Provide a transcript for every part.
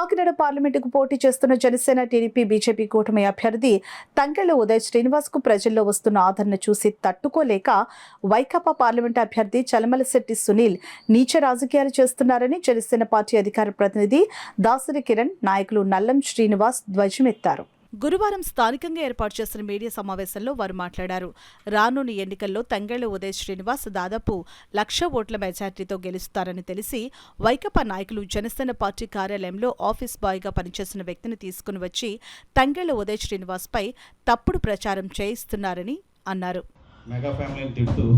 కాకినాడ పార్లమెంటుకు పోటీ చేస్తున్న జనసేన, టీడీపీ, బీజేపీ కూటమి అభ్యర్థి తంగెళ్ల ఉదయ్ శ్రీనివాస్ కు ప్రజల్లో వస్తున్న ఆదరణ చూసి తట్టుకోలేక వైకాపా పార్లమెంటు అభ్యర్థి చలమలశెట్టి సునీల్ నీచ రాజకీయాలు చేస్తున్నారని జనసేన పార్టీ అధికార ప్రతినిధి దాసరి కిరణ్, నాయకులు నల్లం శ్రీనివాస్ ధ్వజమెత్తారు. గురువారం స్థానికంగా ఏర్పాటు చేసిన మీడియా సమావేశంలో వారు మాట్లాడారు. రానున్న ఎన్నికల్లో తంగెళ్ల ఉదయ్ శ్రీనివాస్ దాదాపు 1,00,000 ఓట్ల మెజార్టీతో గెలుస్తారని తెలిసి వైకాపా నాయకులు జనసేన పార్టీ కార్యాలయంలో ఆఫీస్ బాయ్గా పనిచేసిన వ్యక్తిని తీసుకుని వచ్చి తంగెళ్ల ఉదయ్ శ్రీనివాస్ పై తప్పుడు ప్రచారం చేయిస్తున్నారని అన్నారు. మెగా ఫ్యామిలీని తిడుతూ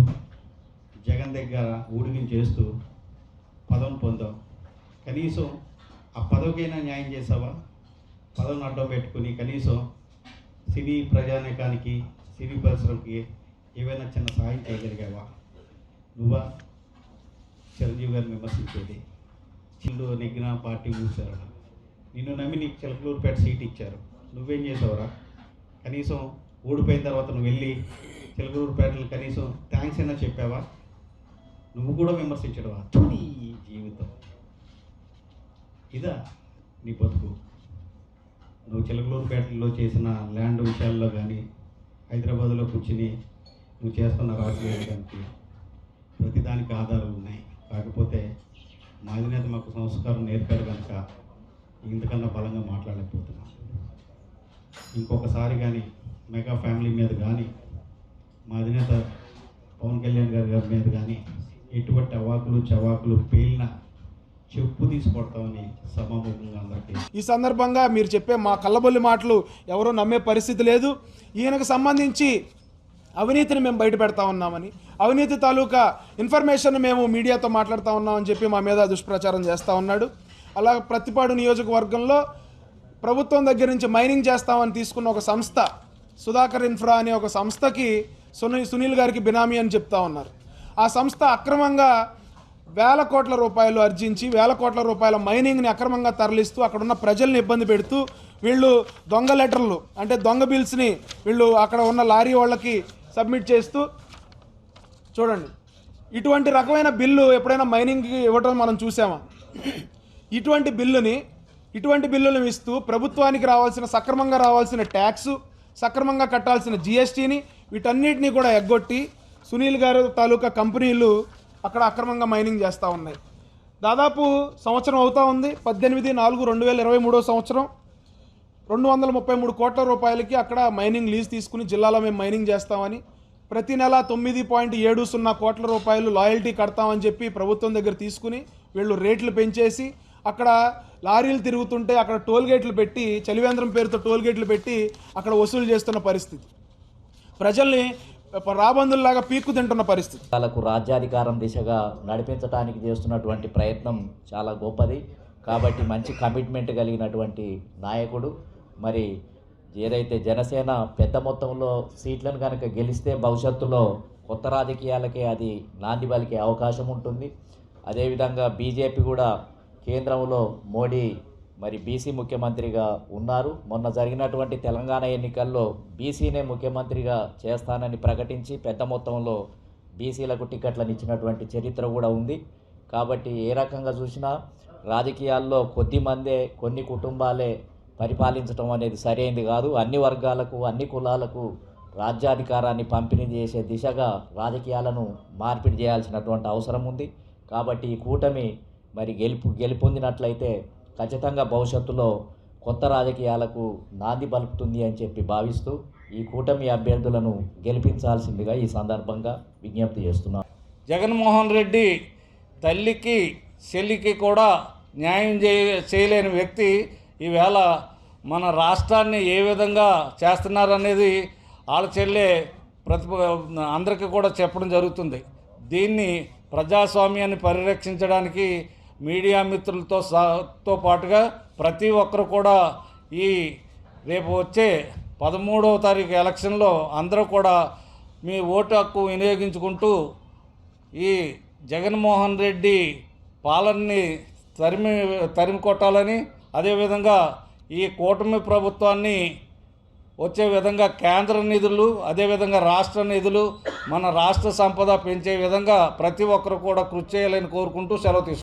జగన్ దగ్గర ఊడిగిం చేస్తూ పదవిని పొందాం. కనీసం ఆ పదవికైనా న్యాయం చేసావా? పదవిని అడ్డం పెట్టుకుని కనీసం సినీ ప్రజానికానికి, సినీ పరిశ్రమకి ఏవైనా చిన్న సహాయం చేయగలిగావా? నువ్వా చిరంజీవి గారిని విమర్శించేది? చిల్లు నెగ్గిన పార్టీ మూసారు. నిన్ను నమ్మి నీకు చిలకలూరుపేట సీట్ ఇచ్చారు. నువ్వేం చేసావురా? కనీసం ఓడిపోయిన తర్వాత నువ్వు వెళ్ళి చిలకలూరుపేటలు కనీసం థ్యాంక్స్ అయినా చెప్పావా? నువ్వు కూడా విమర్శించడవా? నీ జీవితం ఇదా నీ బతుకు? నువ్వు చిలకలూరుపేటలో చేసిన ల్యాండ్ విషయాల్లో కానీ, హైదరాబాద్లో కూర్చుని నువ్వు చేస్తున్న రాజకీయానికి ప్రతిదానికి ఆధారాలు ఉన్నాయి. కాకపోతే మా అధినేత మాకు సంస్కారం నేర్పారు కనుక ఇంతకన్నా బలంగా మాట్లాడలేకపోతున్నాం. ఇంకొకసారి కానీ మెగా ఫ్యామిలీ మీద కానీ, మా అధినేత పవన్ కళ్యాణ్ గారి మీద కానీ ఎటువంటి అవాకులు చవాకులు పేలిన చెప్పు తీసుకొడతామని సభాముఖంగా అందరికీ ఈ సందర్భంగా మీరు చెప్పే మా కళ్ళబొల్లి మాటలు ఎవరో నమ్మే పరిస్థితి లేదు. ఈయనకు సంబంధించి అవినీతిని మేము బయట పెడతా ఉన్నామని, అవినీతి తాలూకా ఇన్ఫర్మేషన్ మేము మీడియాతో మాట్లాడుతూ ఉన్నామని చెప్పి మా మీద దుష్ప్రచారం చేస్తూ ఉన్నాడు. అలా ప్రతిపాడు నియోజకవర్గంలో ప్రభుత్వం దగ్గర నుంచి మైనింగ్ చేస్తామని తీసుకున్న ఒక సంస్థ సుధాకర్ ఇన్ఫ్రా అనే ఒక సంస్థకి సునీల్ గారికి బినామీ అని చెప్తా ఉన్నారు. ఆ సంస్థ అక్రమంగా వేల కోట్ల రూపాయలు అర్జించి వేల కోట్ల రూపాయల మైనింగ్ని అక్రమంగా తరలిస్తూ అక్కడున్న ప్రజల్ని ఇబ్బంది పెడుతూ వీళ్ళు దొంగ లెటర్లు అంటే దొంగ బిల్స్ని వీళ్ళు అక్కడ ఉన్న లారీ వాళ్ళకి సబ్మిట్ చేస్తూ చూడండి. ఇటువంటి రకమైన బిల్లు ఎప్పుడైనా మైనింగ్కి ఇవ్వటం మనం చూసామా? ఇటువంటి బిల్లులను ఇస్తూ ప్రభుత్వానికి రావాల్సిన సక్రమంగా రావాల్సిన ట్యాక్సు, సక్రమంగా కట్టాల్సిన జిఎస్టీని వీటన్నిటినీ కూడా ఎగ్గొట్టి సునీల్ గారు తాలూకా కంపెనీలు అక్కడ అక్రమంగా మైనింగ్ చేస్తూ ఉన్నాయి. దాదాపు సంవత్సరం అవుతూ ఉంది. 18/4/2023 సంవత్సరం 233 కోట్ల రూపాయలకి అక్కడ మైనింగ్ లీజ్ తీసుకుని జిల్లాలో మేము మైనింగ్ చేస్తామని, ప్రతి నెల 9.70 కోట్ల రూపాయలు లాయల్టీ కడతామని చెప్పి ప్రభుత్వం దగ్గర తీసుకుని వీళ్ళు రేట్లు పెంచేసి అక్కడ లారీలు తిరుగుతుంటే అక్కడ టోల్గేట్లు పెట్టి, చలివేంద్రం పేరుతో టోల్గేట్లు పెట్టి అక్కడ వసూలు చేస్తున్న పరిస్థితి, ప్రజల్ని రాబందుల్లాగా పీక్కు తింటున్న పరిస్థితి. వాళ్ళకు రాజ్యాధికారం దిశగా నడిపించడానికి చేస్తున్నటువంటి ప్రయత్నం చాలా గొప్పది. కాబట్టి మంచి కమిట్మెంట్ కలిగినటువంటి నాయకుడు. మరి ఏదైతే జనసేన పెద్ద మొత్తంలో సీట్లను కనుక గెలిస్తే భవిష్యత్తులో కొత్త రాజకీయాలకే అది నాంది పలికే అవకాశం ఉంటుంది. అదేవిధంగా బీజేపీ కూడా కేంద్రంలో మోడీ మరి బీసీ ముఖ్యమంత్రిగా ఉన్నారు. మొన్న జరిగినటువంటి తెలంగాణ ఎన్నికల్లో బీసీనే ముఖ్యమంత్రిగా చేస్తానని ప్రకటించి పెద్ద మొత్తంలో బీసీలకు టికెట్లను ఇచ్చినటువంటి చరిత్ర కూడా ఉంది. కాబట్టి ఏ రకంగా చూసినా రాజకీయాల్లో కొద్దిమందే, కొన్ని కుటుంబాలే పరిపాలించడం అనేది సరైనది కాదు. అన్ని వర్గాలకు, అన్ని కులాలకు రాజ్యాధికారాన్ని పంపిణీ చేసే దిశగా రాజకీయాలను మార్పిడి చేయాల్సినటువంటి అవసరం ఉంది. కాబట్టి ఈ కూటమి మరి గెలుపొందినట్లయితే ఖచ్చితంగా భవిష్యత్తులో కొత్త రాజకీయాలకు నాంది పలుకుతుంది అని చెప్పి భావిస్తూ ఈ కూటమి అభ్యర్థులను గెలిపించాల్సిందిగా ఈ సందర్భంగా విజ్ఞప్తి చేస్తున్నాను. జగన్మోహన్ రెడ్డి తల్లికి చెల్లికి కూడా న్యాయం చేయలేని వ్యక్తి ఈవేళ మన రాష్ట్రాన్ని ఏ విధంగా చేస్తున్నారనేది వాళ్ళ చెల్లె అందరికీ కూడా చెప్పడం జరుగుతుంది. దీన్ని ప్రజాస్వామ్యాన్ని పరిరక్షించడానికి మీడియా మిత్రులతో పాటుగా ప్రతి ఒక్కరు కూడా ఈ రేపు వచ్చే 13వ తారీఖు ఎలక్షన్లో అందరూ కూడా మీ ఓటు హక్కు వినియోగించుకుంటూ ఈ జగన్మోహన్ రెడ్డి పాలనని తరిమి కొట్టాలని, అదేవిధంగా ఈ కూటమి ప్రభుత్వాన్ని వచ్చే విధంగా కేంద్ర నిధులు, అదేవిధంగా రాష్ట్ర నిధులు, మన రాష్ట్ర సంపద పెంచే విధంగా ప్రతి ఒక్కరు కూడా కృషి చేయాలని కోరుకుంటూ సెలవు తీసుకుంటాం.